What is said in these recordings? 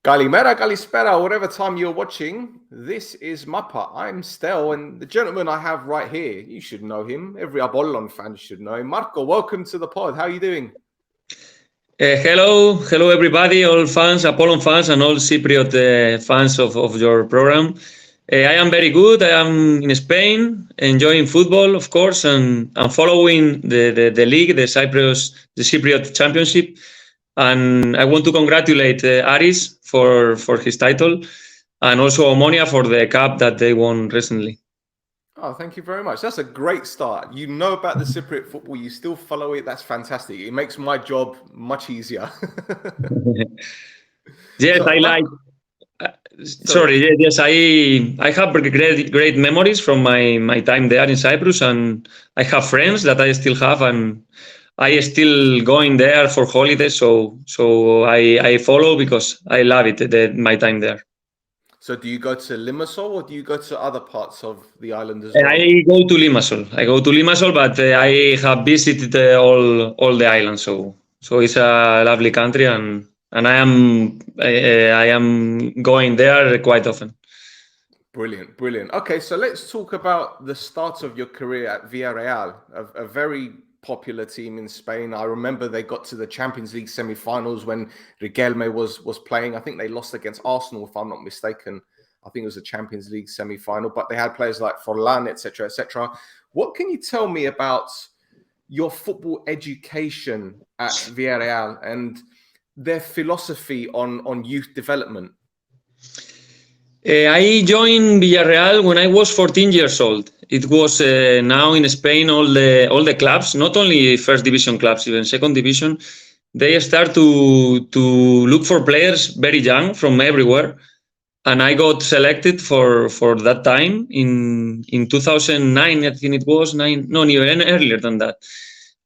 Kalimera, Kalispera, whatever time you're watching, this is Mappa. I'm Stel, and the gentleman I have right here, you should know him. Every Apollon fan should know him. Marco, welcome to the pod. How are you doing? Hello everybody, all fans, Apollon fans, and all Cypriot fans of your program. I am very good. I am in Spain, enjoying football, of course, and following the league, the Cypriot Championship. And I want to congratulate Aris for his title, and also Omonia for the cup that they won recently. Oh, thank you very much. That's a great start. You know about the Cypriot football, you still follow it. That's fantastic. It makes my job much easier. Yes, so, I like. Yes, I have great memories from my time there in Cyprus, and I have friends that I still have, and I still going there for holidays. So I follow because I love it, my time there. So do you go to Limassol or do you go to other parts of the island as well? I go to Limassol. But I have visited all the islands. So it's a lovely country, and I am going there quite often. Brilliant. Okay, so let's talk about the start of your career at Villareal, a very popular team in Spain. I remember they got to the Champions League semi-finals when Riquelme was playing. I think they lost against Arsenal, if I'm not mistaken. I think it was a Champions League semi-final, but they had players like Forlan, etc., etc. What can you tell me about your football education at Villareal and their philosophy on youth development? I joined Villareal when I was 14 years old. It was now in Spain, all the clubs, not only first division clubs, even second division, they start to look for players very young from everywhere. And I got selected for that time in 2009, I think it was, even earlier than that.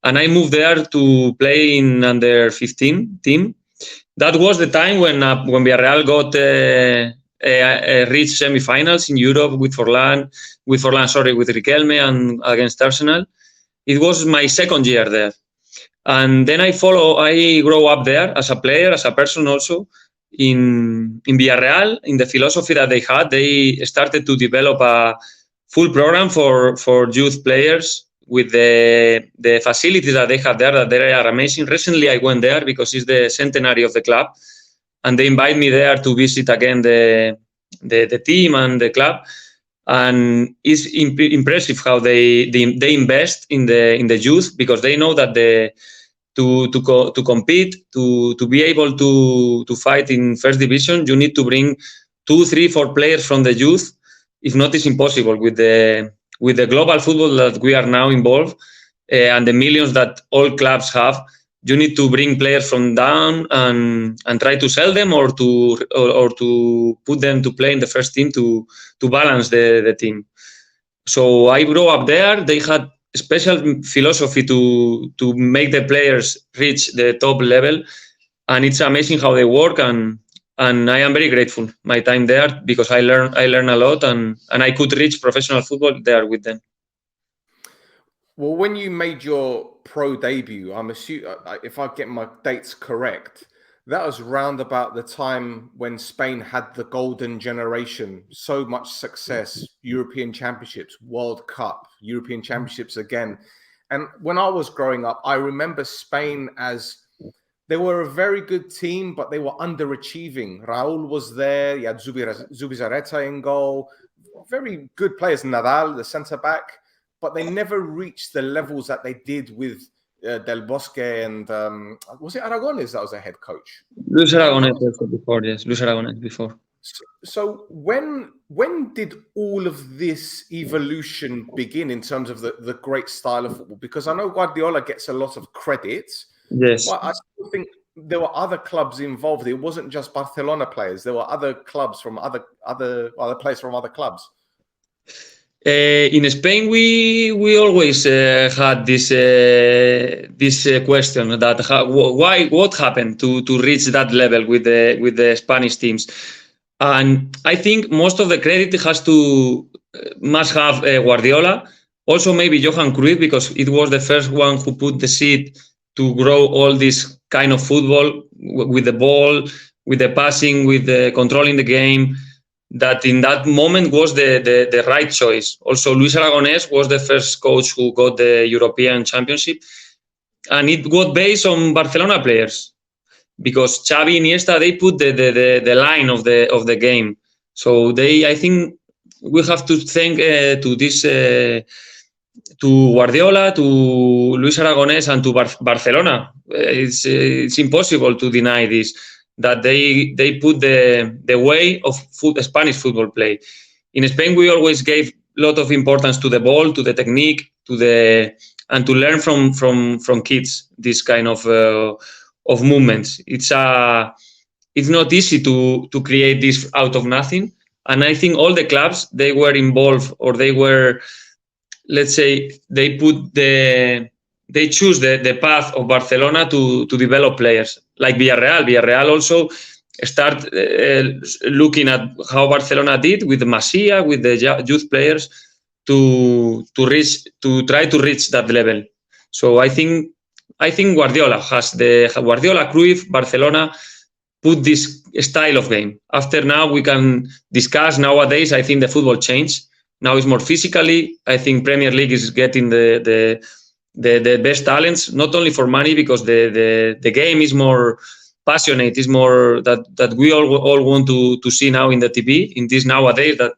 And I moved there to play in under 15 team. That was the time when Villareal got reached semi-finals in Europe with Riquelme and against Arsenal. It was my second year there, and then I grow up there as a player, as a person also in Villareal. In the philosophy that they had, they started to develop a full program for youth players with the facilities that they have there, that they are amazing. Recently I went there because it's the centenary of the club, and they invite me there to visit again the team and the club, and it's impressive how they invest in the youth, because they know that to compete, to be able to fight in first division, you need to bring 2, 3, 4 players from the youth. If not, it's impossible with the global football that we are now involved and the millions that all clubs have. You need to bring players from down and try to sell them or to put them to play in the first team to balance the team. So I grew up there. They had a special philosophy to make the players reach the top level, and it's amazing how they work. And I am very grateful my time there, because I learned a lot, and I could reach professional football there with them. Well, when you made your pro debut, I'm assuming, if I get my dates correct, that was round about the time when Spain had the golden generation, so much success, European Championships, World Cup, European Championships again. And when I was growing up, I remember Spain as they were a very good team, but they were underachieving. Raúl was there, you had Zubizarreta in goal, very good players, Nadal, the centre-back, but they never reached the levels that they did with Del Bosque and was it Aragones that was a head coach? Luis Aragones before, yes. Luis Aragones before. So when did all of this evolution begin in terms of the great style of football? Because I know Guardiola gets a lot of credit. Yes. But I still think there were other clubs involved. It wasn't just Barcelona players. There were other clubs from other players from other clubs. In Spain, we always had this question that what happened to reach that level with the Spanish teams, and I think most of the credit must have Guardiola, also maybe Johan Cruyff, because it was the first one who put the seed to grow all this kind of football with the ball, with the passing, with the controlling the game, that in that moment was the right choice. Also, Luis Aragonés was the first coach who got the European Championship, and it was based on Barcelona players, because Xavi, Iniesta, they put the line of the game. So I think we have to thank to this to Guardiola, to Luis Aragonés, and to Barcelona. It's impossible to deny this, that they put the way of Spanish football play. In Spain, we always gave a lot of importance to the ball, to the technique, and to learn from kids this kind of movements. It's not easy to create this out of nothing, and I think all the clubs, they were involved, or they were, let's say, they choose the path of Barcelona to develop players, like Villareal. Villareal also start looking at how Barcelona did with the Masia, with the youth players, to try to reach that level. So I think Guardiola has Guardiola, Cruyff, Barcelona put this style of game. After now we can discuss. Nowadays I think the football changed. Now it's more physically. I think Premier League is getting the best talents, not only for money, because the game is more passionate, is more that we all want to see now in the TV, in this nowadays, that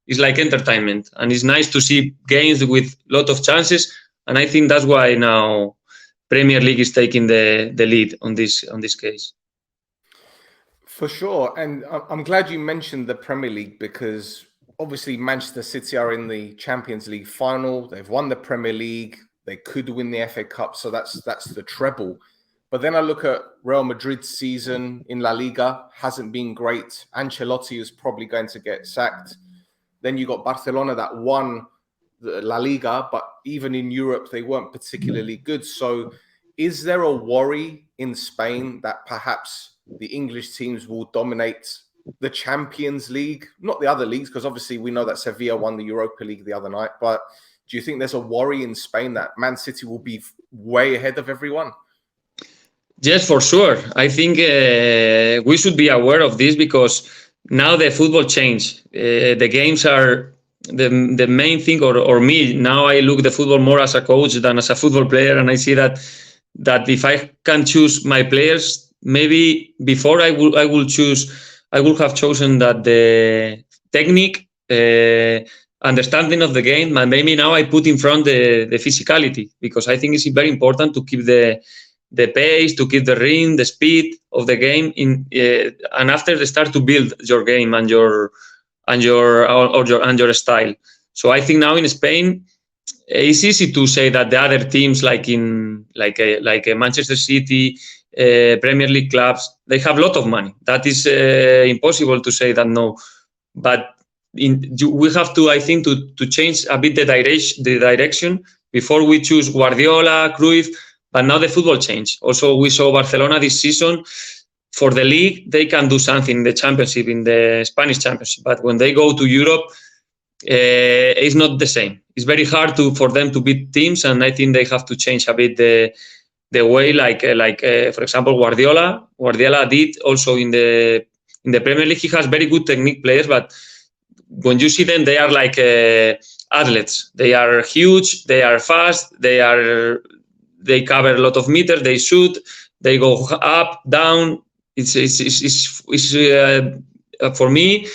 is like entertainment, and it's nice to see games with a lot of chances. And I think that's why now Premier League is taking the lead on this case. For sure. And I'm glad you mentioned the Premier League, because obviously Manchester City are in the Champions League final. They've won the Premier League. They could win the FA Cup. So that's the treble. But then I look at Real Madrid's season in La Liga, hasn't been great. Ancelotti is probably going to get sacked. Then you got Barcelona that won the La Liga, but even in Europe, they weren't particularly good. So is there a worry in Spain that perhaps the English teams will dominate the Champions League? Not the other leagues, because obviously we know that Sevilla won the Europa League the other night. But do you think there's a worry in Spain that Man City will be way ahead of everyone? Yes, for sure. I think we should be aware of this, because now the football changed. The games are the main thing, or me. Now I look the football more as a coach than as a football player, and I see that if I can choose my players, maybe before I would have chosen that the technique, understanding of the game, and maybe now I put in front the physicality, because I think it's very important to keep the pace, to keep the rhythm, the speed of the game and after they start to build your game and your style. So I think now in Spain it's easy to say that the other teams, like Manchester City, Premier League clubs, they have a lot of money. That is impossible to say that no, but we have to, I think, to change a bit the direction. Before we choose Guardiola, Cruyff, but now the football changed. Also, we saw Barcelona this season. For the league, they can do something in the championship, in the Spanish championship. But when they go to Europe, it's not the same. It's very hard for them to beat teams, and I think they have to change a bit the way, for example, Guardiola did also in the Premier League. He has very good technique players, but when you see them, they are like athletes. They are huge. They are fast. They cover a lot of meters. They shoot. They go up, down. For me,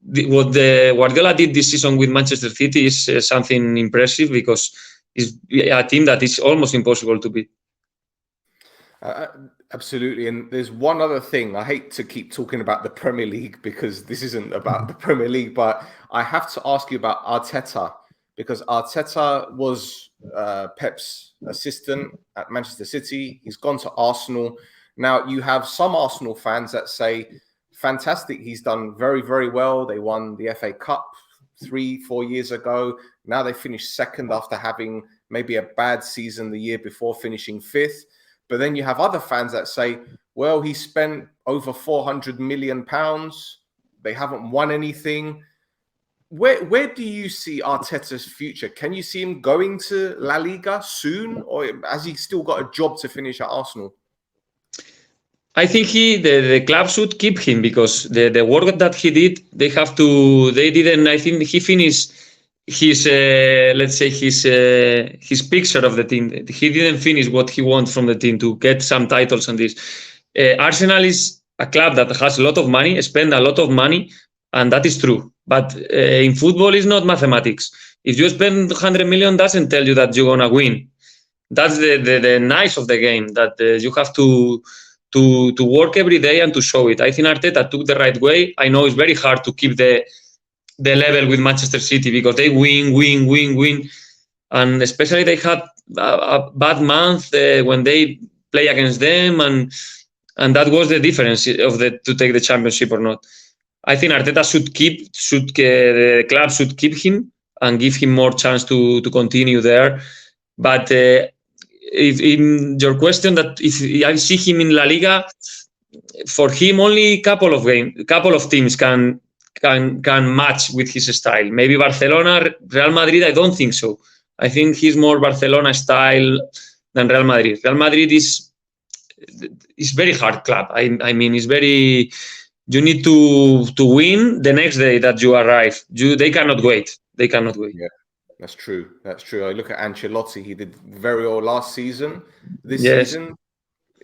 what the Guardiola did this season with Manchester City is something impressive, because it's a team that is almost impossible to beat. Absolutely. And there's one other thing. I hate to keep talking about the Premier League, because this isn't about the Premier League, but I have to ask you about Arteta, because Arteta was Pep's assistant at Manchester City. He's gone to Arsenal. Now, you have some Arsenal fans that say, fantastic, he's done very, very well. They won the FA Cup 3-4 years ago. Now they finished second after having maybe a bad season the year before, finishing fifth. But then you have other fans that say, well, he spent over £400 million. They haven't won anything. Where do you see Arteta's future? Can you see him going to La Liga soon, or has he still got a job to finish at Arsenal? I think the club should keep him because the work that he did, they didn't. I think he finished his let's say his picture of the team. He didn't finish what he wants from the team to get some titles and this. Arsenal is a club that has a lot of money, spend a lot of money, and that is true. But in football, it's not mathematics. If you spend 100 million, doesn't tell you that you're gonna win. That's the nice of the game, that you have to work every day and to show it. I think Arteta took the right way. I know it's very hard to keep the level with Manchester City because they win, and especially they had a bad month when they play against them, and that was the difference of to take the championship or not. I think Arteta the club should keep him and give him more chance to continue there. But if in your question that if I see him in La Liga, for him only couple of teams can match with his style. Maybe Barcelona, Real Madrid, I don't think so. I think he's more Barcelona style than Real Madrid. Real Madrid is very hard club. I mean, it's very. You need to win the next day that you arrive. They cannot wait. They cannot wait. Yeah, that's true. That's true. I look at Ancelotti. He did very well last season. This season,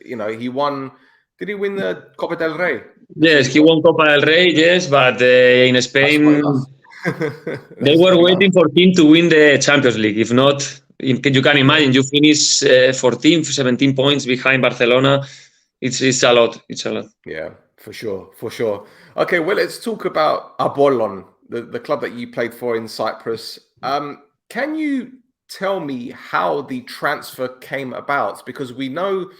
he won. Did he win the Copa del Rey? Yes, he won Copa del Rey. Yes, but in Spain, they were waiting for him to win the Champions League. If not, you can imagine you finish 14, 17 points behind Barcelona. It's a lot. It's a lot. Yeah, for sure. Okay, well, let's talk about Apollon, the club that you played for in Cyprus. Can you tell me how the transfer came about? Because we know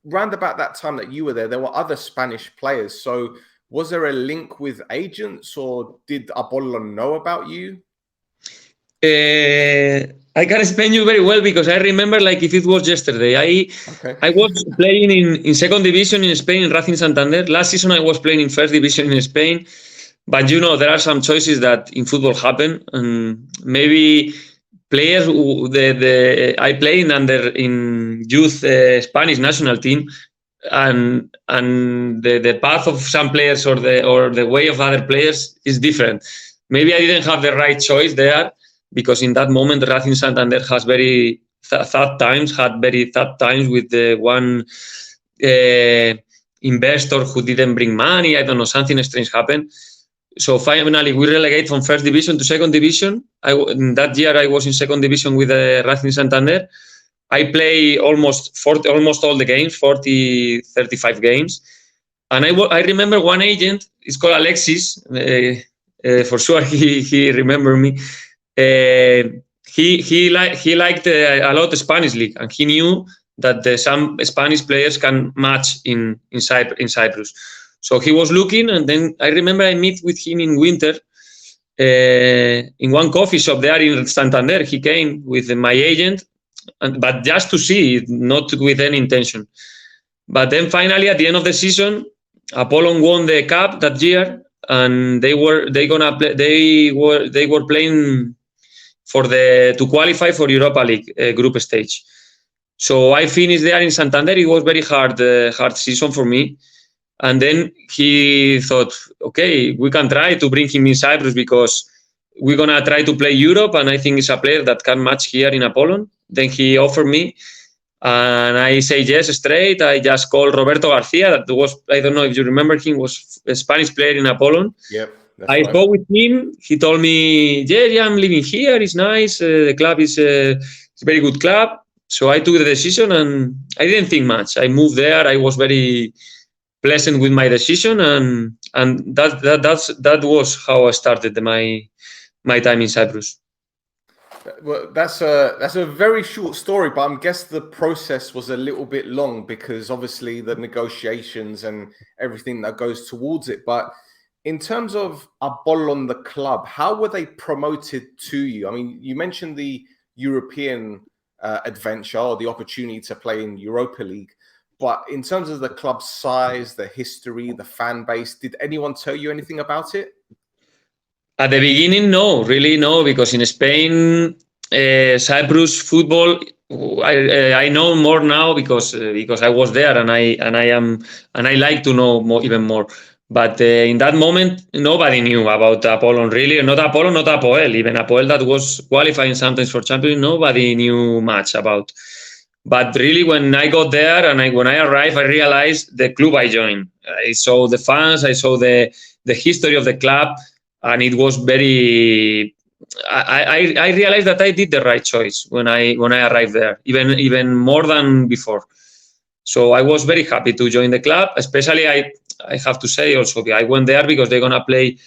round about that time that you were there were other Spanish players. So was there a link with agents, or did Apollon know about you? I can explain you very well because I remember like if it was yesterday. I was playing in second division in Spain in Racing Santander. Last season I was playing in first division in Spain. But there are some choices that in football happen, and maybe players I played in youth Spanish national team, and the path of some players or the way of other players is different. Maybe I didn't have the right choice there because in that moment Racing Santander has very sad times with the one investor who didn't bring money. I don't know, something strange happened. So finally, we relegate from first division to second division. That year, I was in second division with Racing Santander. I play almost all the games, 40, 35 games. And I remember one agent, it's called Alexis. For sure, he remembered me. He liked a lot the Spanish league, and he knew that some Spanish players can match in Cyprus. So he was looking, and then I remember I meet with him in winter in one coffee shop there in Santander. He came with my agent, but just to see, not with any intention. But then finally, at the end of the season, Apollon won the cup that year, and they were playing to qualify for Europa League group stage. So I finished there in Santander. It was very hard season for me. And then he thought, okay, we can try to bring him in Cyprus because we're going to try to play Europe. And I think he's a player that can match here in Apollon. Then he offered me, and I say yes straight. I just called Roberto Garcia. That was, I don't know if you remember him, was a Spanish player in Apollon. Yep. I spoke with him. He told me, yeah, I'm living here. It's nice. The club is a very good club. So I took the decision, and I didn't think much. I moved there. I was very pleasant with my decision, and that was how I started my time in Cyprus. Well, that's a very short story, but I guess the process was a little bit long because obviously the negotiations and everything that goes towards it. But in terms of Apollon, the club, how were they promoted to you? I mean, you mentioned the European adventure or the opportunity to play in Europa League. But in terms of the club's size, the history, the fan base, did anyone tell you anything about it? At the beginning, no, really no, because in Spain, Cyprus football I know more now because I was there and I like to know more, even more. But in that moment, nobody knew about Apollon really. Not Apollon, not Apoel. Even Apoel that was qualifying sometimes for Champions, nobody knew much about. But really, when I got there and when I arrived, I realized the club I joined. I saw the fans, I saw the history of the club, and it was very. I realized that I did the right choice when I arrived there, even more than before. So I was very happy to join the club. Especially, I have to say also I went there because they're gonna play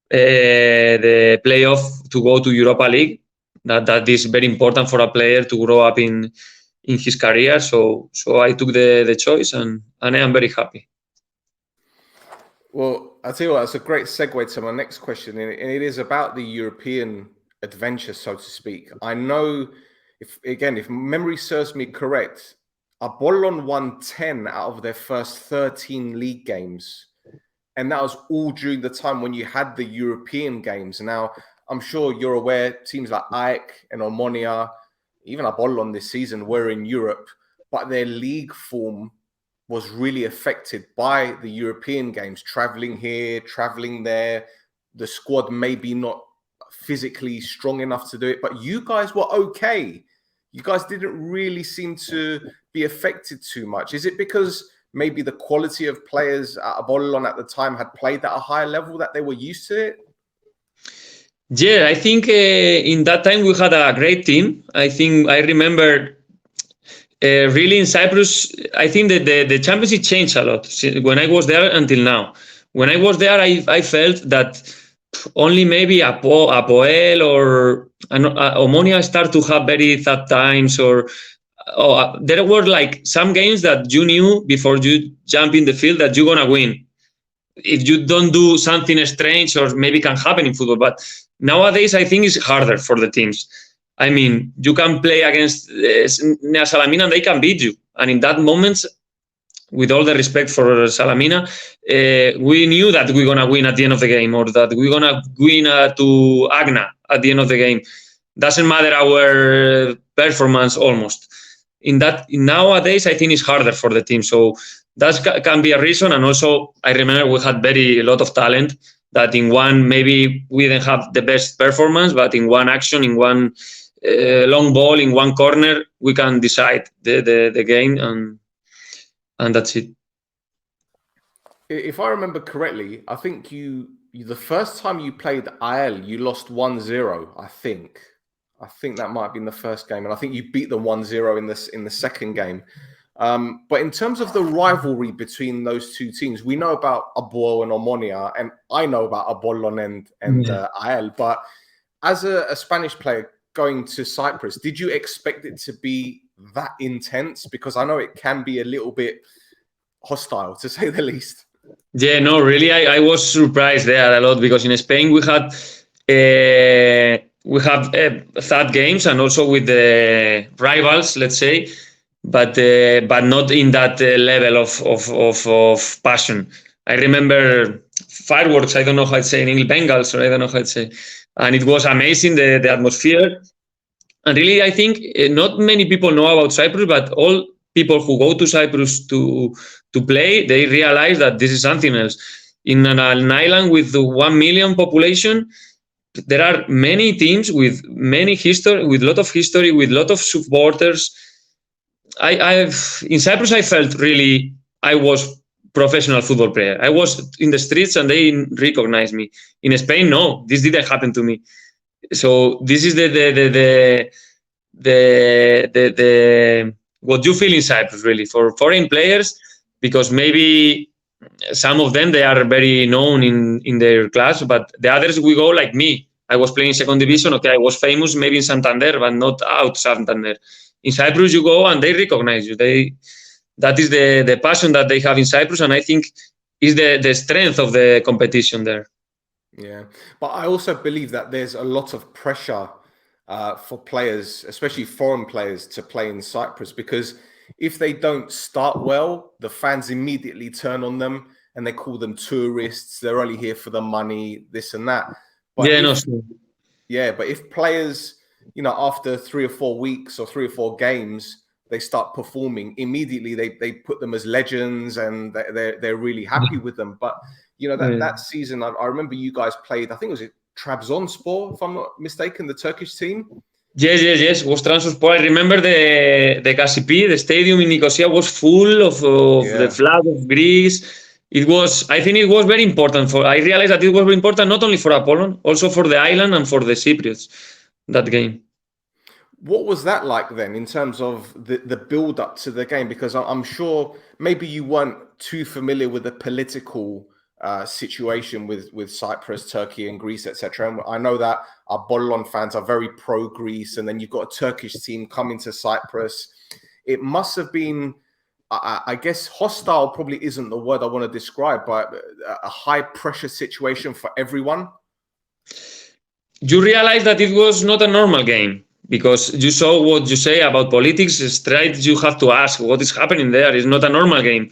the playoff to go to Europa League. That is very important for a player to grow up in his career. So I took the choice and I am very happy. Well, I'll tell you what, that's a great segue to my next question, and it is about the European adventure, so to speak. I know, if memory serves me correct, Apollon won 10 out of their first 13 league games. And that was all during the time when you had the European games. Now, I'm sure you're aware, teams like AEK and Omonia, even Apollon this season, were in Europe, but their league form was really affected by the European games, traveling here, traveling there. The squad maybe not physically strong enough to do it, but you guys were okay. You guys didn't really seem to be affected too much. Is it because maybe the quality of players at Apollon at the time had played at a higher level that they were used to it? Yeah, I think in that time we had a great team. I think I remember really in Cyprus, I think that the championship changed a lot when I was there until now. When I was there, I felt that only maybe Apoel or Omonia start to have very tough times, or there were like some games that you knew before you jump in the field that you're gonna win. If you don't do something strange, or maybe can happen in football, but nowadays I think it's harder for the teams. I mean, you can play against Nea Salamina and they can beat you. And in that moment, with all the respect for Salamina, we knew that we're going to win at the end of the game, or that we're going to win to Agna at the end of the game. Doesn't matter our performance almost. Nowadays, I think it's harder for the team. So that can be a reason. And also, I remember we had a lot of talent that in one, maybe we didn't have the best performance, but in one action, in one long ball, in one corner, we can decide the game, and that's it. If I remember correctly, I think you the first time you played AEL, you lost 1-0, I think. I think that might have been the first game, and I think you beat them 1-0 in the second game. But in terms of the rivalry between those two teams, we know about Apoel and Omonia, and I know about Apollon and AEL. But as a Spanish player going to Cyprus, did you expect it to be that intense? Because I know it can be a little bit hostile, to say the least. Yeah, no, really, I was surprised there a lot, because in Spain we have third games, and also with the rivals, let's say, but not in that level of passion. I remember fireworks. I don't know how to say in English, Bengals, or I don't know how to say, and it was amazing, the atmosphere. And really, I think not many people know about Cyprus, but all people who go to Cyprus to play, they realize that this is something else. In an island with 1 million population, there are many teams with many history, with a lot of history, with a lot of supporters. In Cyprus, I felt really I was professional football player. I was in the streets and they recognized me. In Spain, no, this didn't happen to me. So this is the what you feel in Cyprus, really, for foreign players, because maybe some of them, they are very known in their class, but the others, we go like me. I was playing second division. Okay, I was famous maybe in Santander, but not out Santander. In Cyprus, you go and they recognize you. That is the passion that they have in Cyprus, and I think is the strength of the competition there. Yeah, but I also believe that there's a lot of pressure for players, especially foreign players, to play in Cyprus, because if they don't start well, the fans immediately turn on them and they call them tourists. They're only here for the money, this and that. But but if players you know, after 3 or 4 weeks or 3 or 4 games, they start performing immediately. They put them as legends, and they're really happy with them. But you know, that season, I remember you guys played. I think it was TRABZONSPOR, if I'm not mistaken, the Turkish team. Yes. Was TRABZONSPOR. I remember the KCP, the stadium in Nicosia was full of the flag of Greece. It was, I think it was very important I realized that it was very important not only for Apollon, also for the island and for the Cypriots, that game. What was that like then in terms of the build up to the game? Because I'm sure maybe you weren't too familiar with the political situation with Cyprus, Turkey, and Greece, etc. And I know that our Apollon fans are very pro-Greece, and then you've got a Turkish team coming to Cyprus. It must have been, I guess, hostile probably isn't the word I want to describe, but a high-pressure situation for everyone. You realize that it was not a normal game, because you saw what you say about politics. Straight, you have to ask what is happening there. It's not a normal game.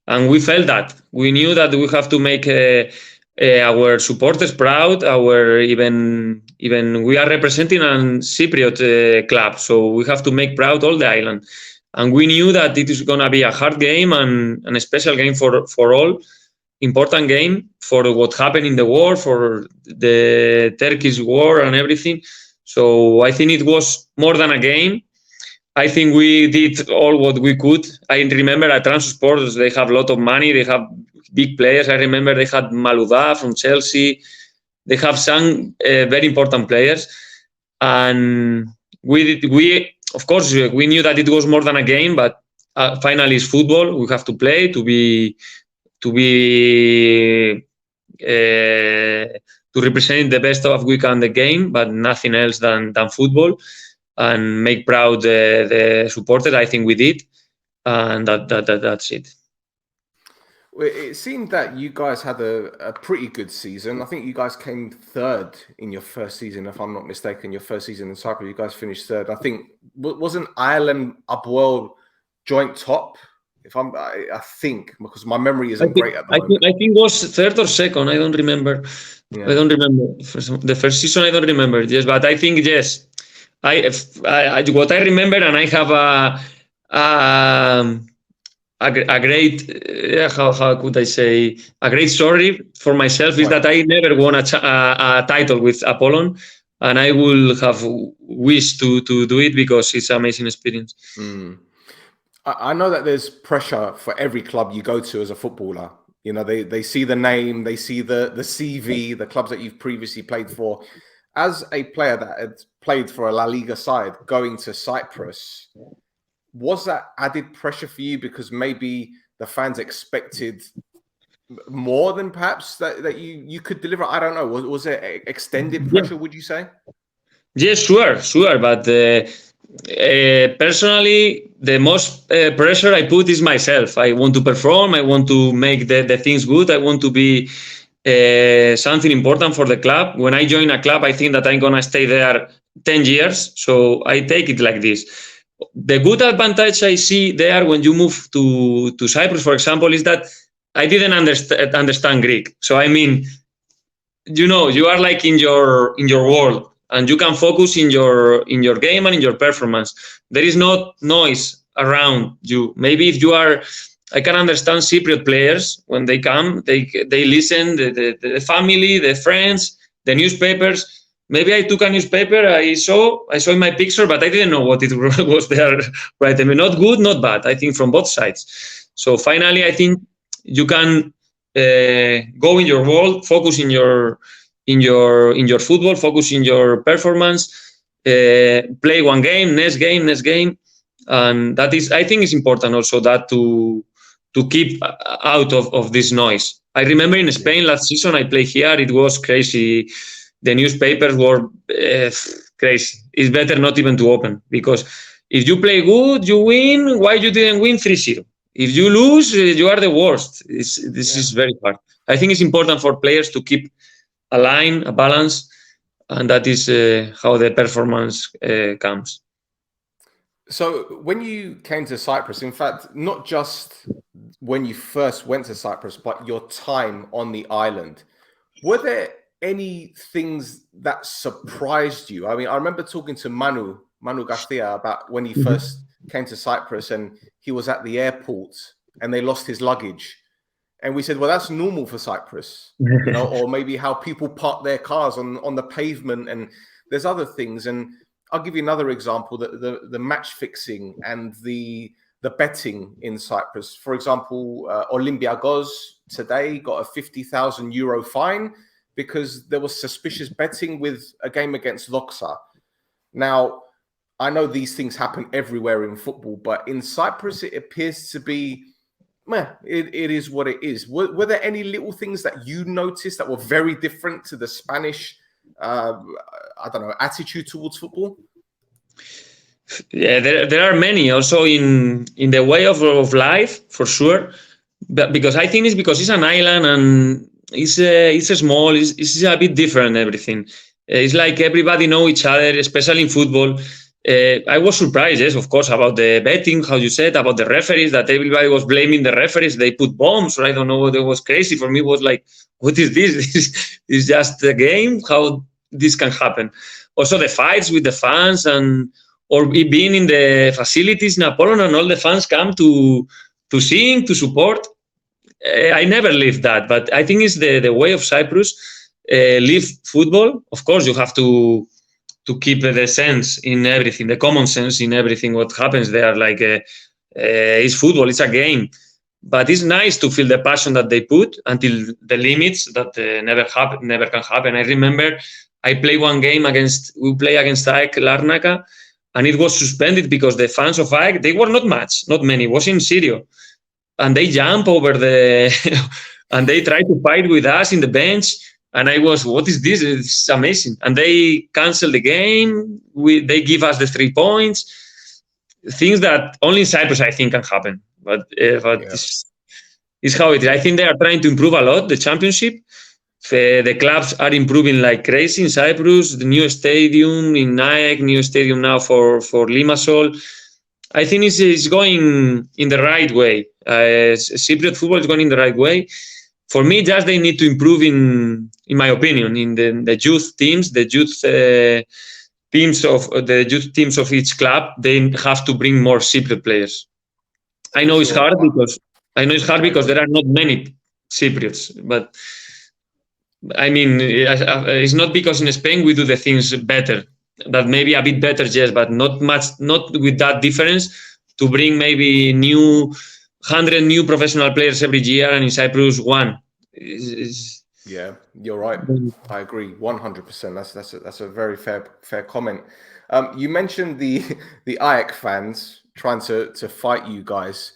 And we felt that. We knew that we have to make our supporters proud. Even we are representing a Cypriot club, so we have to make proud all the island. And we knew that it is going to be a hard game and a special game for all. Important game for what happened in the war, for the Turkish war and everything. So I think it was more than a game. I think we did all what we could. I remember at TRABZONSPOR, they have a lot of money. They have big players. I remember they had Malouda from Chelsea. They have some very important players. And we of course, we knew that it was more than a game, but finally it's football. We have to play to represent the best of we can the game, but nothing else than football, and make proud the supporters. I think we did, and that's it. Well, it seemed that you guys had a pretty good season. I think you guys came third in your first season, if I'm not mistaken. Your first season in Cyprus, you guys finished third. I think wasn't and Apollon joint top? I think, because my memory isn't great at the moment. I think it was third or second. I don't remember. Yeah. I don't remember the first season. I don't remember. Yes, but I think yes. What I remember, and I have a great how could I say, a great story for myself is that I never won a title with Apollon, and I will have wished to do it because it's an amazing experience. I know that there's pressure for every club you go to as a footballer. You know, they see the name, they see the CV, the clubs that you've previously played for. As a player that had played for a La Liga side, going to Cyprus, was that added pressure for you because maybe the fans expected more than perhaps that you could deliver? I don't know. Was there extended pressure, would you say? Yes, sure. But personally, the most pressure I put is myself. I want to perform. I want to make the things good. I want to be something important for the club. When I join a club, I think that I'm going to stay there 10 years. So I take it like this. The good advantage I see there when you move to Cyprus, for example, is that I didn't understand Greek. So, I mean, you know, you are like in your world, and you can focus in your game and in your performance. There is no noise around you. Maybe if you are, I can understand Cypriot players when they come, they listen, the family, the friends, the newspapers. Maybe I took a newspaper, I saw in my picture, but I didn't know what it was there, right? I mean, not good, not bad. I think from both sides. So finally, I think you can go in your world, focus in your football, focus in your performance, play one game, next game, and that is, I think, is important also that to keep out of this noise. I remember in Spain last season, I played here. It was crazy. The newspapers were crazy. It's better not even to open, because if you play good, you win. Why you didn't win 3-0? If you lose, you are the worst. This is very hard. I think it's important for players to keep a line, a balance, and that is how the performance comes. So when you came to Cyprus, in fact, not just when you first went to Cyprus, but your time on the island, were there any things that surprised you? I mean, I remember talking to Manu Garcia about when he first came to Cyprus and he was at the airport and they lost his luggage. And we said, well, that's normal for Cyprus, you know, or maybe how people park their cars on the pavement, and there's other things. And I'll give you another example, the match fixing and the betting in Cyprus. For example, Olympiacos today got a 50,000 euro fine because there was suspicious betting with a game against Doxa. Now, I know these things happen everywhere in football, but in Cyprus, it appears to be, it is what it is. Were there any little things that you noticed that were very different to the Spanish, I don't know, attitude towards football? Yeah, there are many also in the way of life, for sure. But because I think it's because it's an island and it's small, it's a bit different, everything. It's like everybody know each other, especially in football. I was surprised, yes, of course, about the betting, how you said, about the referees, that everybody was blaming the referees. They put bombs, or I don't know what. It was crazy. For me, it was like, what is this? This is just a game? How this can happen? Also, the fights with the fans, or being in the facilities in Apollon, and all the fans come to sing, to support. I never lived that, but I think it's the way of Cyprus. Live football. Of course, you have to keep the sense in everything, the common sense in everything what happens there. Like it's football, it's a game, but it's nice to feel the passion that they put until the limits that never can happen. I remember I played one game we play against AEK Larnaca, and it was suspended because the fans of AEK, they were not many, it was in Syria, and they jump over and they try to fight with us in the bench. And I was, what is this? It's amazing. And they cancel the game. They give us the 3 points. Things that only in Cyprus, I think, can happen. But it's how it is. I think they are trying to improve a lot, the championship. The clubs are improving like crazy in Cyprus. The new stadium in AEK, new stadium now for Limassol. I think it's going in the right way. Cypriot football is going in the right way. For me, just they need to improve in my opinion, in the youth teams, the youth teams of each club. They have to bring more Cypriot players. I know it's hard because there are not many Cypriots, but I mean, it's not because in Spain we do the things better. That maybe a bit better, yes, but not with that difference to bring maybe 100 new professional players every year, and in Cyprus, one. Yeah, you're right. I agree 100%. That's a very fair comment. You mentioned the AEK fans trying to fight you guys.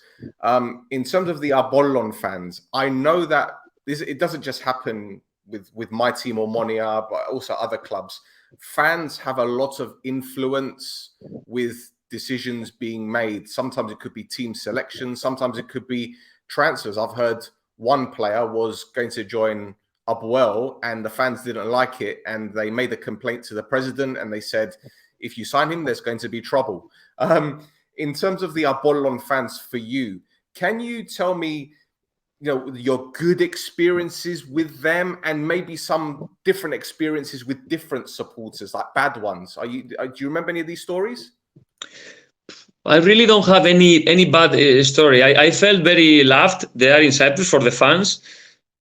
In terms of the Apollon fans, I know that it doesn't just happen with my team or Monia, but also other clubs. Fans have a lot of influence with decisions being made. Sometimes it could be team selection. Sometimes it could be transfers. I've heard one player was going to join APOLLON and the fans didn't like it. And they made a complaint to the president and they said, if you sign him, there's going to be trouble. In terms of the Apollon fans for you, can you tell me, your good experiences with them and maybe some different experiences with different supporters, like bad ones? Do you remember any of these stories? I really don't have any bad story. I felt very loved there in Cyprus for the fans.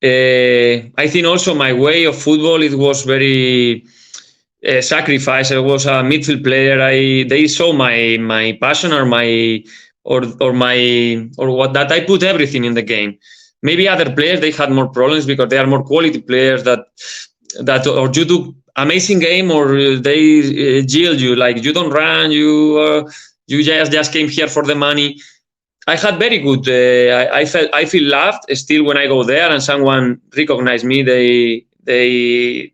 I think also my way of football, it was very sacrifice. I was a midfield player. They saw my passion or what that I put everything in the game. Maybe other players, they had more problems because they are more quality players that or you do amazing game or they jail you, like you don't run, you just came here for the money. I had very good. I feel loved still when I go there and someone recognize me. They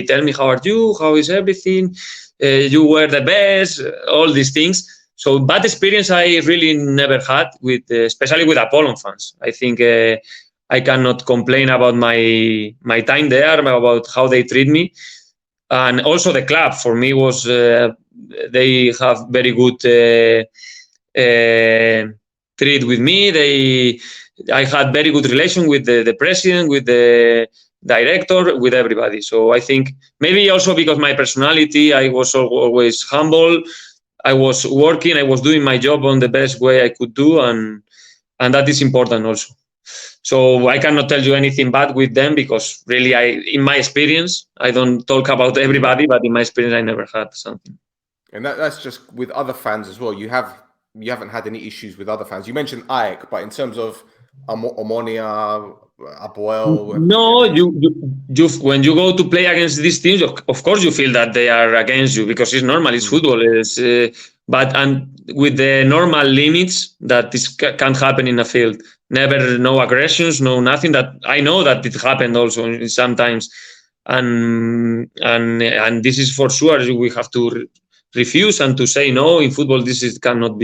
tell me, how are you? How is everything? You were the best. All these things. So bad experience I really never had with, especially with Apollon fans. I think I cannot complain about my time there, about how they treat me, and also the club for me was they have very good treat with me. I had very good relation with the president, with the director, with everybody. So I think maybe also because my personality, I was always humble. I was working, I was doing my job on the best way I could do, and that is important also. So I cannot tell you anything bad with them because really, in my experience, I don't talk about everybody, but in my experience, I never had something. And that's just with other fans as well. You haven't had any issues with other fans. You mentioned AEK, but in terms of Omonia, APOLLON, no, you when you go to play against these teams, of course you feel that they are against you because it's normal, it's football. But with the normal limits that this can't happen in a field. Never, no aggressions, no nothing. That I know that it happened also sometimes, and this is for sure. We have to refuse and to say no in football. This cannot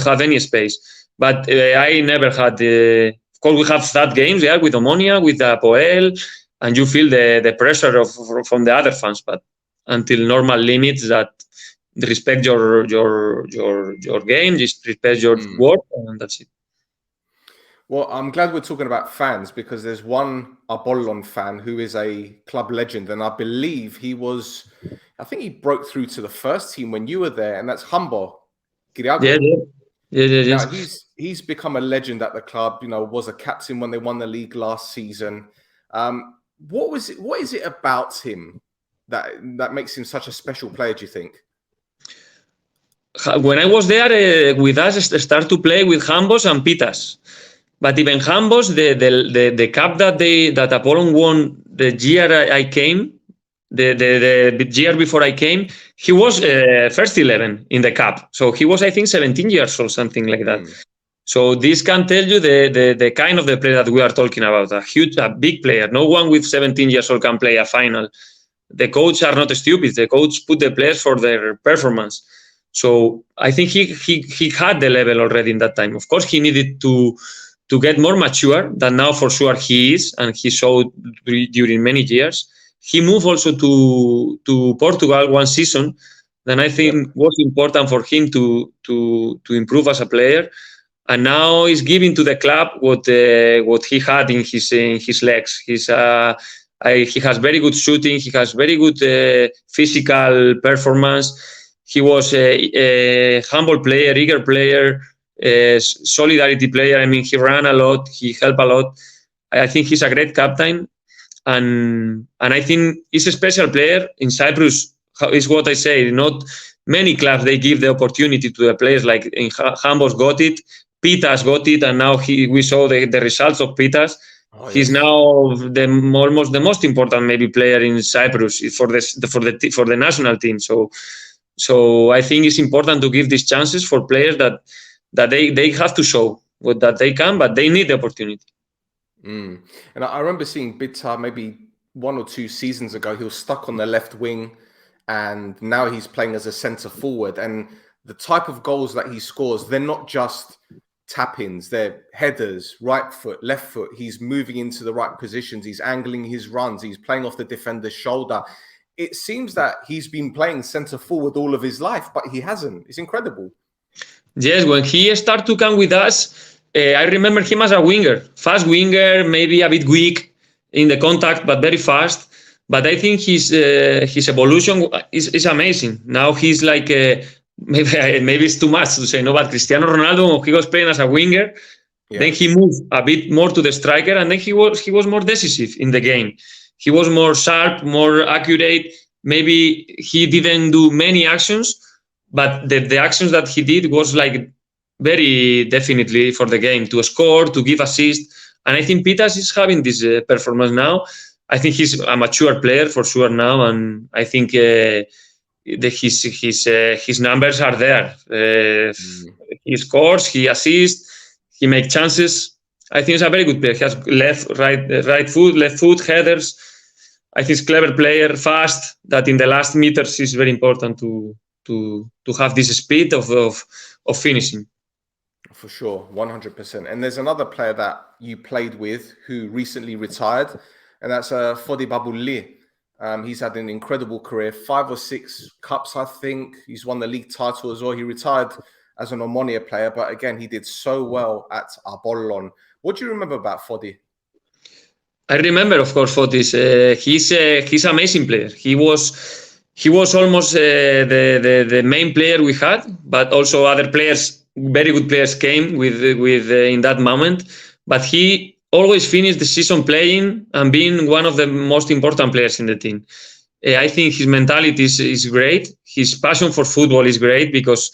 have any space. But I never had of course, we have that games, with Omonia, with APOEL, and you feel the pressure from the other fans. But until normal limits that respect your game, just respect your work, and that's it. Well, I'm glad we're talking about fans because there's one Apollon fan who is a club legend, and I believe I think he broke through to the first team when you were there, and that's KYRIACOU. Yeah. Now he's become a legend at the club. Was a captain when they won the league last season. What is it about him that makes him such a special player, do you think? When I was there with us, start to play with CHAMBOS and PITTAS. But even CHAMBOS, the cup that Apollon won the year I came, the year before I came, he was first 11 in the cup. So he was, I think, 17 years or something like that. So this can tell you the kind of the player that we are talking about, a big player. No one with 17 years old can play a final. The coaches are not stupid. The coach put the players for their performance. So I think he had the level already in that time. Of course, he needed to get more mature than now for sure he is, and he showed during many years. He moved also to Portugal one season. Then I think was important for him to improve as a player. And now he's giving to the club what he had in his legs. He has very good shooting. He has very good physical performance. He was a humble player, eager player, solidarity player. I mean, he ran a lot. He helped a lot. I think he's a great captain. And I think he's a special player in Cyprus. Is what I say. Not many clubs they give the opportunity to the players. Like in CHAMBOS got it, PITTAS got it, and now we saw the results of PITTAS. He's now almost the most important maybe player in Cyprus for the national team. So I think it's important to give these chances for players that they have to show what that they can, but they need the opportunity. And I remember seeing Bitta maybe 1 or 2 seasons ago. He was stuck on the left wing, and now he's playing as a centre forward. And the type of goals that he scores, they're not just tap-ins, they're headers, right foot, left foot. He's moving into the right positions. He's angling his runs. He's playing off the defender's shoulder. It seems that he's been playing centre forward all of his life, but he hasn't. It's incredible. Yes, when he started to come with us, I remember him as a winger, fast winger, maybe a bit weak in the contact, but very fast. But I think his evolution is amazing. Now he's like, maybe it's too much to say, no, but Cristiano Ronaldo, he was playing as a winger, then he moved a bit more to the striker, and then he was more decisive in the game. He was more sharp, more accurate. Maybe he didn't do many actions, but the actions that he did was like very definitely for the game, to score, to give assist. And I think PITTAS is having this performance now. I think he's a mature player for sure now, and I think his numbers are there. He scores, he assists, he makes chances. I think he's a very good player. He has right foot, left foot, headers. I think he's a clever player, fast. That in the last meters is very important to have this speed of finishing. For sure, 100%. And there's another player that you played with who recently retired, and that's FOTIS. He's had an incredible career, 5 or 6 cups, I think. He's won the league title as well. He retired as an Omonia player, but again, he did so well at Apollon. What do you remember about FOTIS? I remember, of course, Fotis. He's an amazing player. He was almost the main player we had, but also other players, very good players, came with in that moment. But he always finished the season playing and being one of the most important players in the team. I think his mentality is great. His passion for football is great, because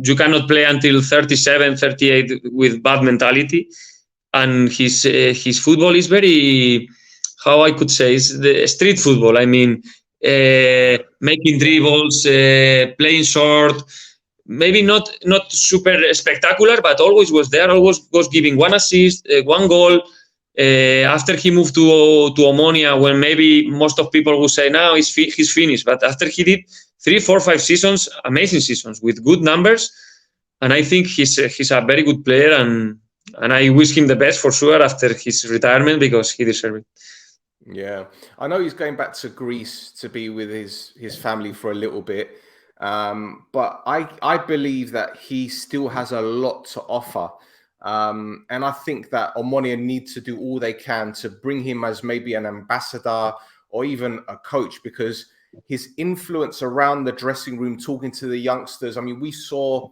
you cannot play until 37, 38 with bad mentality. And his football is very, how I could say, is the street football. I mean, making dribbles, playing short, maybe not super spectacular, but always was there. Always was giving one assist, one goal. After he moved to Omonia, when maybe most of people would say now he's finished, but after he did 3, 4, 5 seasons, amazing seasons with good numbers, and I think he's a very good player, and I wish him the best for sure after his retirement, because he deserves it. Yeah, I know he's going back to Greece to be with his family for a little bit, but I believe that he still has a lot to offer, and I think that Omonia need to do all they can to bring him as maybe an ambassador or even a coach, because his influence around the dressing room, talking to the youngsters. I mean, we saw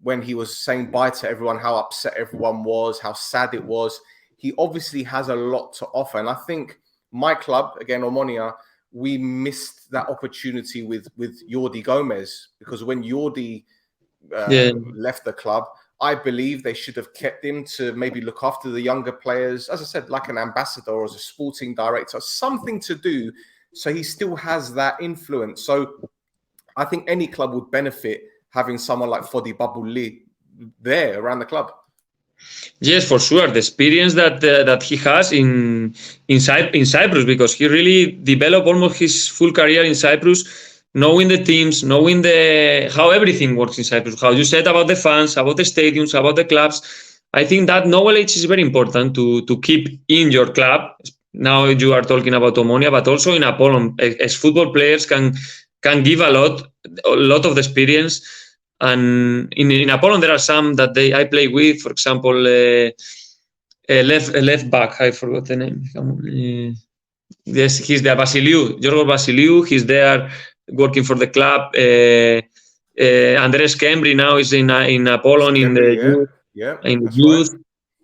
when he was saying bye to everyone, how upset everyone was, how sad it was. He obviously has a lot to offer. And I think my club, again, Omonia, we missed that opportunity with Jordi Gomez, because when Jordi left the club, I believe they should have kept him to maybe look after the younger players, as I said, like an ambassador or as a sporting director, something to do so he still has that influence. So I think any club would benefit having someone like Fodi Babuli there around the club. Yes, for sure. The experience that he has in Cyprus, because he really developed almost his full career in Cyprus, knowing the teams, knowing how everything works in Cyprus, how you said about the fans, about the stadiums, about the clubs. I think that knowledge is very important to keep in your club. Now you are talking about Omonia, but also in Apollon, as football players can give a lot of the experience. And in Apollon, there are some that I play with. For example, left back, I forgot the name. Yes, he's there, Vasiliou, Giorgos Vasiliou. He's there working for the club. Andres Kembri now is in Apollon in the youth. Right.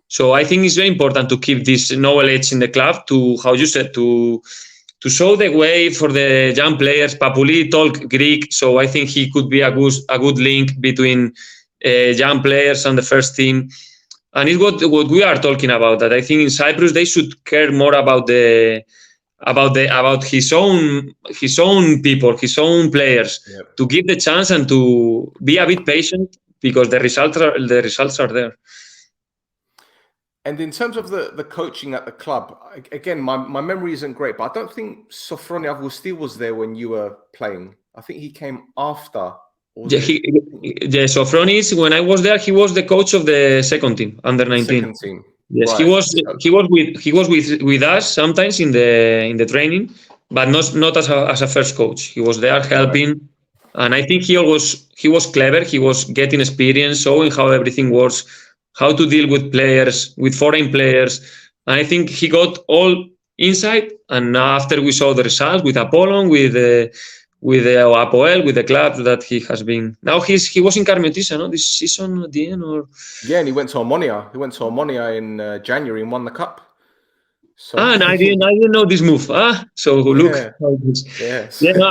So I think it's very important to keep this knowledge in the club, to, how you said, to show the way for the young players. Papoulis talk Greek, so I think he could be a good link between young players and the first team. And it's what we are talking about. That I think in Cyprus they should care more about his own people, his own players, to give the chance and to be a bit patient, because the results are there. And in terms of the coaching at the club, again, my memory isn't great, but I don't think Sofronis AVGOUSTI was there when you were playing. I think he came after. Sofronis, when I was there, he was the coach of the second team, under 19. Second team. Yes, right. He was with us sometimes in the training, but not as a first coach. He was there helping, right. And I think he was clever. He was getting experience, showing how everything works, how to deal with players, with foreign players. And I think he got all insight. And after we saw the results with Apollon, with APOLLON, with the club that he has been. Now he was in Carmetisa, no? This season at the end, or? Yeah, and he went to Omonia. He went to Omonia in January and won the cup. So and I didn't know this move. So look. Yes. Yeah, no,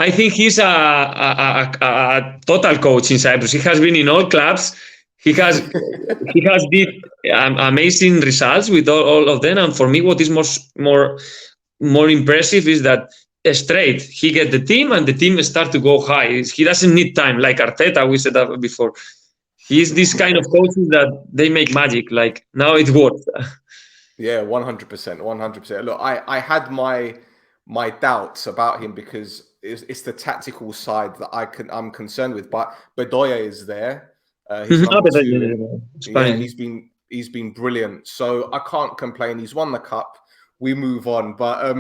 I think he's a total coach in Cyprus. He has been in all clubs. He has did amazing results with all of them. And for me, what is more impressive is that straight he get the team and the team start to go high. He doesn't need time like Arteta. We said that before. He's this kind of coaches that they make magic. Like now it works. Yeah, 100%. Look, I had my doubts about him because it's the tactical side that I'm concerned with. But Bedoya is there. He's number 2. Yeah, he's been brilliant. So I can't complain. He's won the cup. We move on. But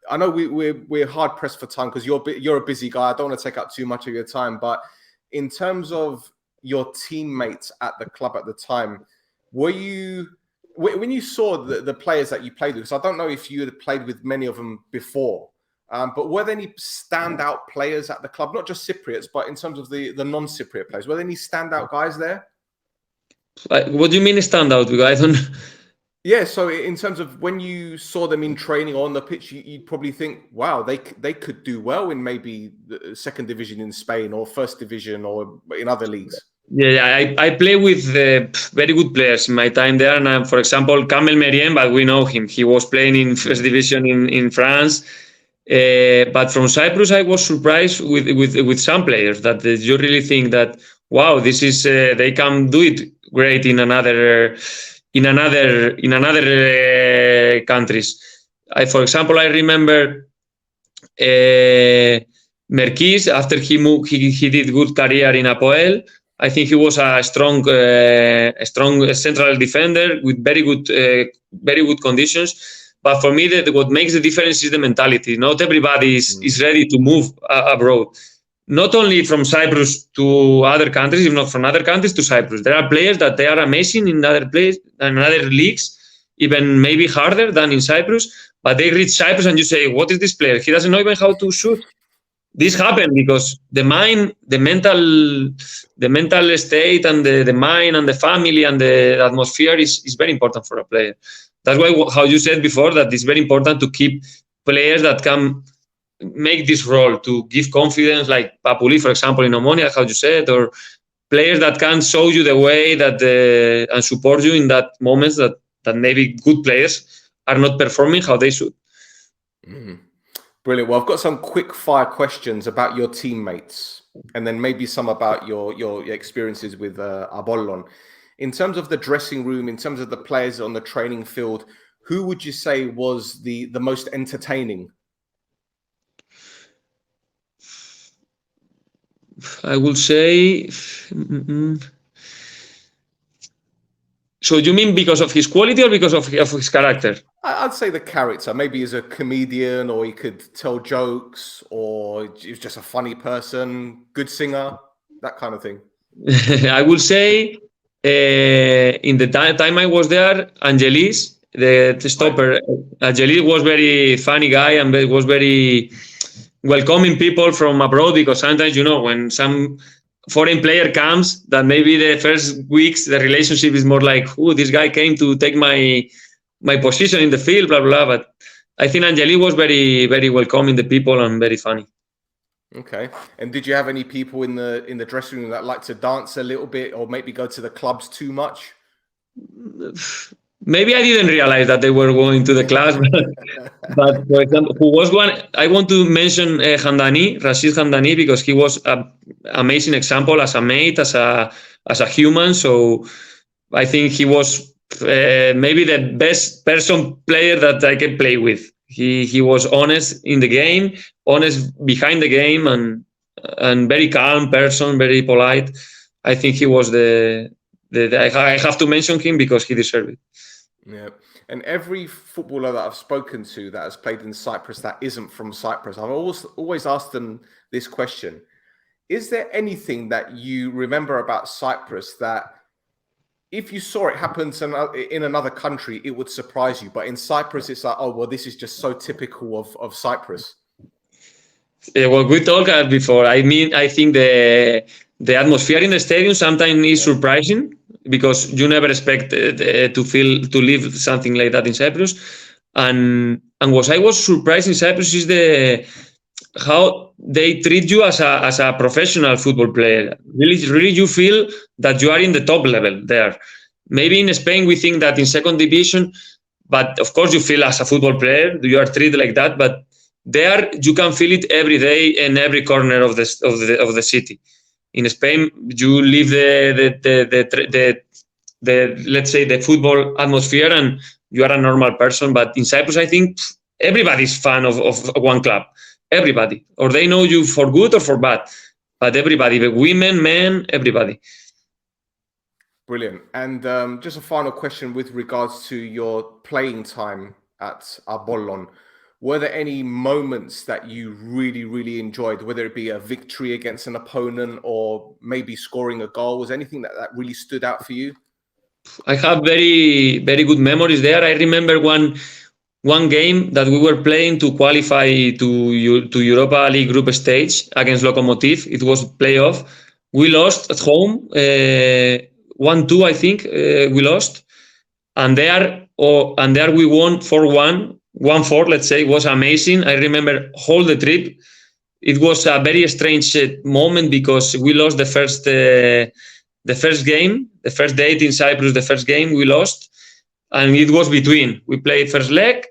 I know we're hard pressed for time because you're a busy guy. I don't want to take up too much of your time. But in terms of your teammates at the club at the time, were you When you saw the players that you played with, because I don't know if you had played with many of them before, but were there any standout players at the club? Not just Cypriots, but in terms of the non-Cypriot players, were there any standout guys there? What do you mean standout? Because I don't. Yeah, so in terms of when you saw them in training or on the pitch, you'd probably think, wow, they could do well in maybe the second division in Spain or first division or in other leagues. Yeah, I play with very good players in my time there. And for example, Kamel Meriem, but we know him. He was playing in first division in France. But from Cyprus, I was surprised with some players that you really think that, wow, this is they can do it great in another countries. For example, I remember Merkis. After he moved, he did good career in APOLLON. I think he was a strong central defender with very good conditions. But for me, what makes the difference is the mentality. Not everybody is ready to move abroad. Not only from Cyprus to other countries, if not from other countries to Cyprus. There are players that they are amazing in other leagues, even maybe harder than in Cyprus. But they reach Cyprus and you say, "What is this player? He doesn't know even how to shoot." This happened because the mental state and the mind and the family and the atmosphere is very important for a player. That's why, how you said before, that it's very important to keep players that can make this role, to give confidence, like PAPOULIS, for example, in Omonia, how you said, or players that can show you the way that and support you in that moments that maybe good players are not performing how they should. Mm-hmm. Brilliant. Well, I've got some quick fire questions about your teammates and then maybe some about your experiences with Apollon. In terms of the dressing room, in terms of the players on the training field, who would you say was the most entertaining? I will say... So you mean because of his quality or because of his character? I'd say the character. Maybe he's a comedian, or he could tell jokes, or he's just a funny person, good singer, that kind of thing. I will say in the time I was there, Angelis, the stopper, Angelis was very funny guy and was very welcoming people from abroad, because sometimes, when some foreign player comes, that maybe the first weeks the relationship is more like, oh, this guy came to take my position in the field, blah blah. But I think Angelis was very, very welcoming the people and very funny. Okay. And did you have any people in the dressing room that like to dance a little bit, or maybe go to the clubs too much? Maybe I didn't realize that they were going to the class, but for example, who was one? I want to mention Rashid Hamdani, because he was an amazing example as a mate, as a human. So I think he was maybe the best player that I can play with. He was honest in the game, honest behind the game, and very calm person, very polite. I think he was I have to mention him because he deserved it. Yeah. And every footballer that I've spoken to that has played in Cyprus that isn't from Cyprus, I've always asked them this question. Is there anything that you remember about Cyprus that if you saw it happen in another country, it would surprise you? But in Cyprus, it's like, oh, well, this is just so typical of Cyprus. Well, we talked before. I mean, I think the atmosphere in the stadium sometimes is surprising, because you never expect to live something like that in Cyprus. And what I was surprised in Cyprus is how they treat you as a professional football player. Really, you feel that you are in the top level there. Maybe in Spain we think that in second division, but of course you feel as a football player, you are treated like that. But there you can feel it every day in every corner of the city. In Spain, you live the let's say the football atmosphere, and you are a normal person. But in Cyprus, I think everybody's fan of one club. Everybody, or they know you for good or for bad. But everybody, the women, men, everybody. Brilliant. And just a final question with regards to your playing time at Apollon. Were there any moments that you really, really enjoyed, whether it be a victory against an opponent or maybe scoring a goal? Was anything that really stood out for you? I have very, very good memories there. I remember one game that we were playing to qualify to Europa League group stage against Lokomotiv. It was playoff. We lost at home, 1-2, I think. We lost, and there we won 4-1, 1-4. Let's say. It was amazing. I remember all the trip. It was a very strange moment because we lost the first game, the first date in Cyprus. The first game we lost, and it was between. We played first leg,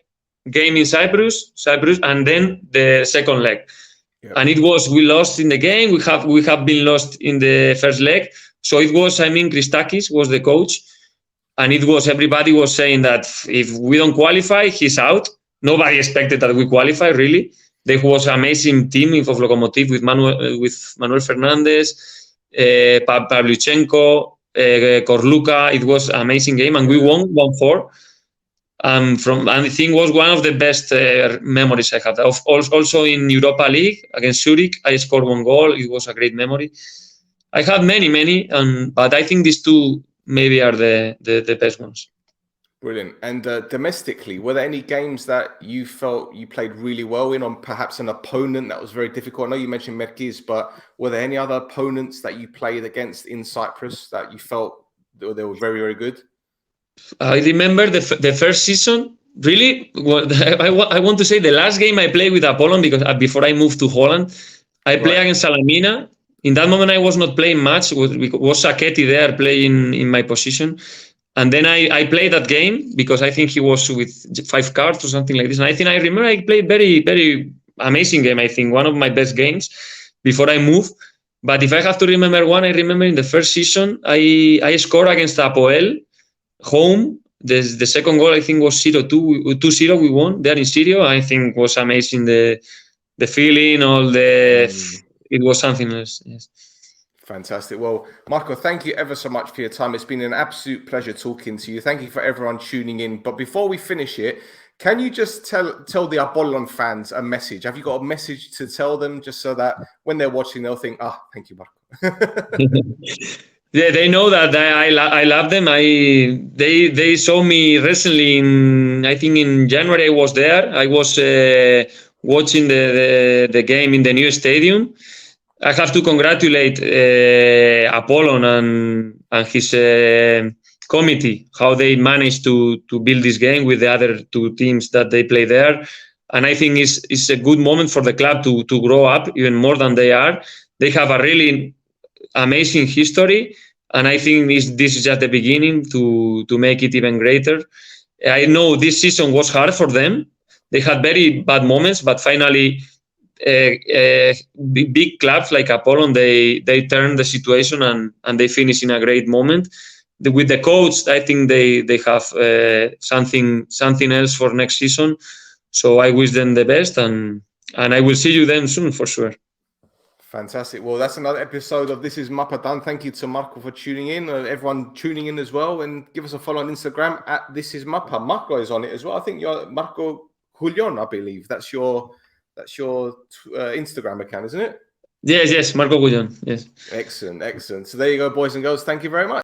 game in Cyprus, and then the second leg. Yeah. And it was, we lost in the game. We have been lost in the first leg. So it was, Christakis was the coach, and it was, everybody was saying that if we don't qualify, he's out. Nobody expected that we qualify, really. There was an amazing team of Lokomotiv with Manuel Fernandez, Pavlyuchenko, Korluka. It was an amazing game, and we won 1-4. And I think it was one of the best memories I have. Also in Europa League against Zurich, I scored 1 goal. It was a great memory. I had many, but I think these two maybe are the best ones. Brilliant. And domestically, were there any games that you felt you played really well in, on perhaps an opponent that was very difficult? I know you mentioned Merkis, but were there any other opponents that you played against in Cyprus that you felt they were very, very good? I remember the first season, really, I want to say the last game I played with Apollon, because before I moved to Holland, I played against Salamina. In that moment, I was not playing much. Was Saketi there playing in my position? And then I played that game because I think he was with 5 cards or something like this. And I remember I played very, very amazing game. I think one of my best games before I moved. But if I have to remember one, I remember in the first season, I scored against APOLLON home. The second goal, I think, was 2-0. We won there in Syria. I think was amazing. The feeling, it was something else. Yes. Fantastic. Well, Marco, thank you ever so much for your time. It's been an absolute pleasure talking to you. Thank you for everyone tuning in. But before we finish it, can you just tell the Apollon fans a message? Have you got a message to tell them, just so that when they're watching, they'll think, thank you, Marco. Yeah, they know that I love them. They saw me recently I think in January I was there. I was watching the game in the new stadium. I have to congratulate Apollon and his committee, how they managed to build this game with the other 2 teams that they play there. And I think it's a good moment for the club to grow up even more than they are. They have a really amazing history, and I think this is just the beginning to make it even greater. I know this season was hard for them. They had very bad moments, but finally big clubs like Apollon, they turn the situation and they finish in a great moment. With the coach, I think they have something else for next season. So I wish them the best, and I will see you then soon for sure. Fantastic. Well, that's another episode of This Is Mappa done. Thank you to Marco for tuning in, everyone tuning in as well, and give us a follow on Instagram at This Is Mappa. Marco is on it as well. I think you're Marcos Gullon, I believe. That's your Instagram account, isn't it? Yes, Marcos Gullon. Yes. Excellent. So there you go, boys and girls. Thank you very much.